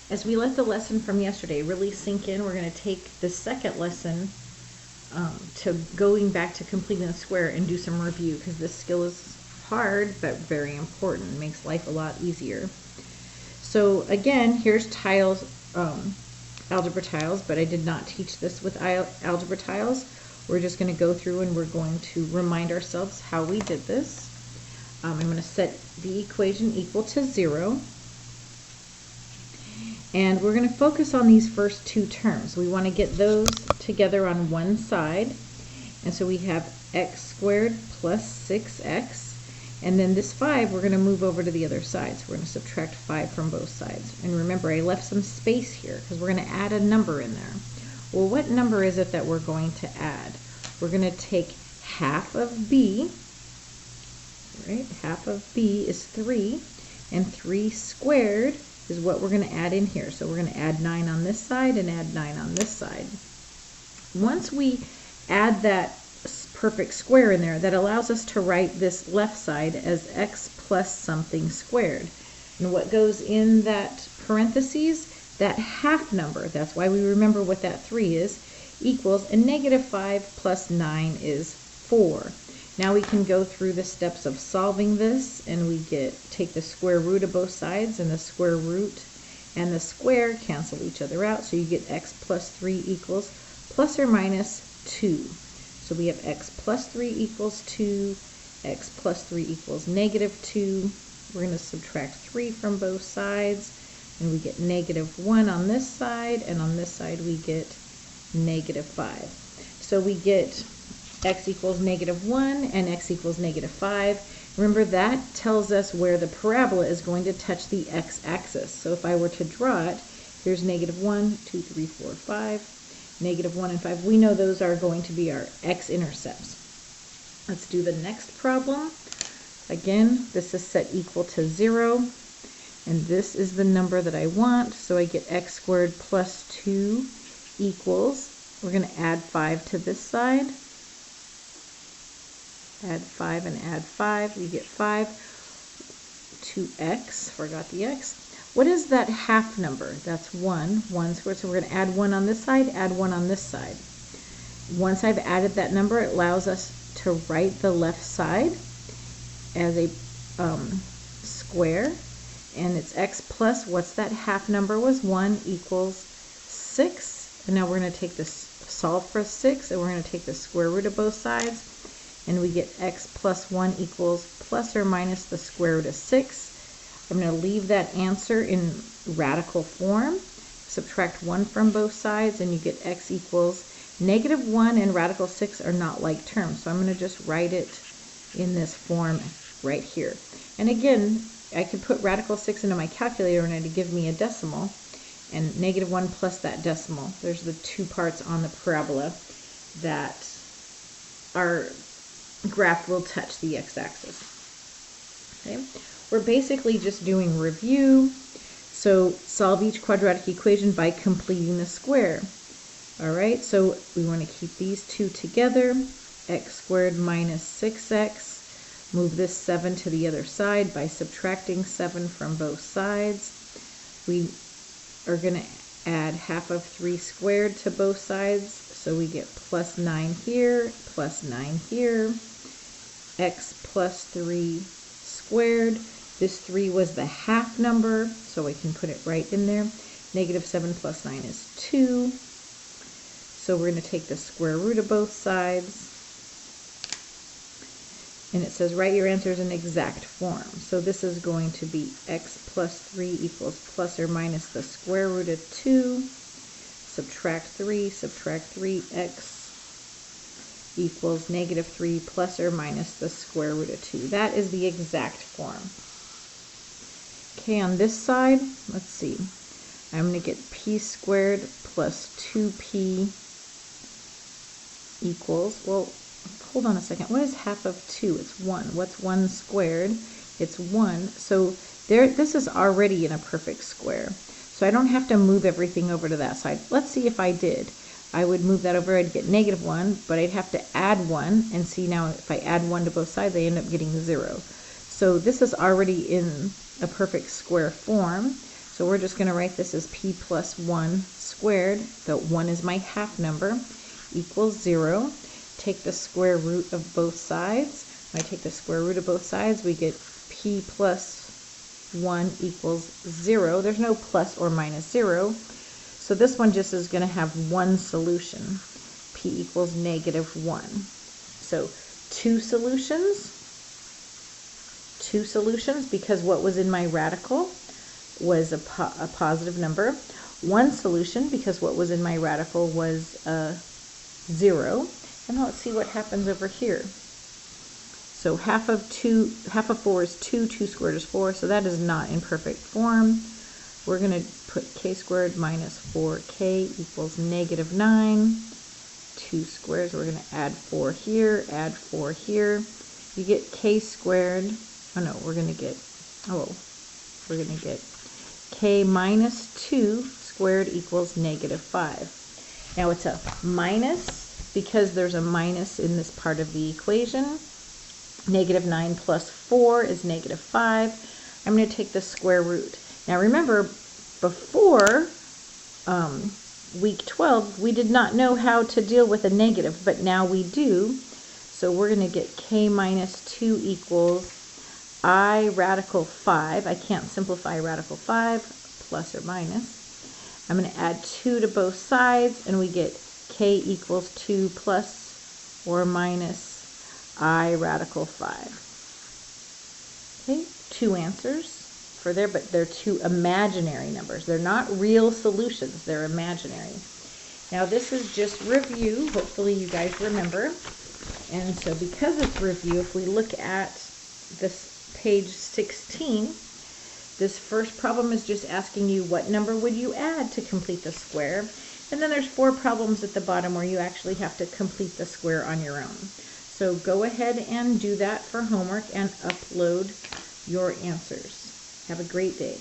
As we let the lesson from yesterday really sink in, we're going to take the second lesson to going back to completing the square and do some review, because this skill is hard but very important. It makes life a lot easier. So again, here's tiles, algebra tiles, but I did not teach this with algebra tiles. We're just going to go through and we're going to remind ourselves how we did this. I'm going to set the equation equal to 0. And we're going to focus on these first two terms. We want to get those together on one side. And so we have x squared plus 6x. And then this 5, we're going to move over to the other side. So we're going to subtract 5 from both sides. And remember, I left some space here because we're going to add a number in there. Well, what number is it that we're going to add? We're going to take half of b. Right? Half of b is 3. And 3 squared is what we're going to add in here. So we're going to add 9 on this side and add 9 on this side. Once we add that perfect square in there, that allows us to write this left side as x plus something squared. And what goes in that parentheses? That half number. That's why we remember what that 3 is, equals, and negative 5 plus 9 is 4. Now we can go through the steps of solving this, and we take the square root of both sides, and the square root and the square cancel each other out, so you get x plus 3 equals plus or minus 2. So we have x plus 3 equals 2, x plus 3 equals negative 2. We're going to subtract 3 from both sides, and we get negative 1 on this side, and on this side we get negative 5. So we get x equals negative 1 and x equals negative 5. Remember, that tells us where the parabola is going to touch the x-axis. So if I were to draw it, here's negative 1, 2, 3, 4, 5, negative 1 and 5. We know those are going to be our x-intercepts. Let's do the next problem. Again, this is set equal to 0, and this is the number that I want. So I get x squared plus 2 equals, we're going to add 5 to this side. Add 5 and add 5, we get 5. 2x, forgot the x. What is that half number? That's 1 squared. So we're going to add 1 on this side, add 1 on this side. Once I've added that number, it allows us to write the left side as a square. And it's x plus, what's that half number was? 1 equals 6. And now we're going to take this, solve for 6, and we're going to take the square root of both sides. And we get x plus 1 equals plus or minus the square root of 6. I'm going to leave that answer in radical form. Subtract 1 from both sides, and you get x equals negative 1 and radical 6 are not like terms. So I'm going to just write it in this form right here. And again, I could put radical 6 into my calculator and it'd give me a decimal. And negative 1 plus that decimal. There's the two parts on the parabola that are graph will touch the x-axis. Okay, we're basically just doing review. So solve each quadratic equation by completing the square. All right, so we want to keep these two together. X squared minus 6x. Move this 7 to the other side by subtracting 7 from both sides. We are going to add half of 3 squared to both sides. So we get plus 9 here, plus 9 here. X plus 3 squared. This 3 was the half number, so I can put it right in there. Negative 7 plus 9 is 2. So we're going to take the square root of both sides. And it says write your answers in exact form. So this is going to be x plus 3 equals plus or minus the square root of 2. Subtract 3, x equals negative 3 plus or minus the square root of 2. That is the exact form. Okay, on this side, let's see. I'm going to get p squared plus 2p equals, well, hold on a second. What is half of 2? It's 1. What's 1 squared? It's 1. So this is already in a perfect square. So I don't have to move everything over to that side. Let's see if I did. I would move that over, I'd get negative 1, but I'd have to add 1, and see now if I add 1 to both sides, I end up getting 0. So this is already in a perfect square form. So we're just going to write this as p plus 1 squared. The 1 is my half number, equals 0. Take the square root of both sides. When I take the square root of both sides, we get p plus 1 equals 0. There's no plus or minus 0. So this one just is going to have one solution. P equals -1. So two solutions because what was in my radical was a positive number. One solution because what was in my radical was 0. And let's see what happens over here. So half of 4 is 2, 2 squared is 4, so that is not in perfect form. We're going to put k squared minus 4k equals -9. 2 squares, we're going to add 4 here, add 4 here. You get k squared, we're going to get k minus 2 squared equals -5. Now it's a minus because there's a minus in this part of the equation. -9 plus 4 is -5. I'm going to take the square root. Now remember, before week 12, we did not know how to deal with a negative, but now we do. So we're going to get k minus 2 equals I radical 5. I can't simplify radical 5, plus or minus. I'm going to add 2 to both sides, and we get k equals 2 plus or minus I radical 5. Okay, two answers for there, but they're two imaginary numbers. They're not real solutions, they're imaginary. Now this is just review. Hopefully you guys remember. And so because it's review, if we look at this page 16, this first problem is just asking you what number would you add to complete the square. And then there's 4 problems at the bottom where you actually have to complete the square on your own. So go ahead and do that for homework and upload your answers. Have a great day.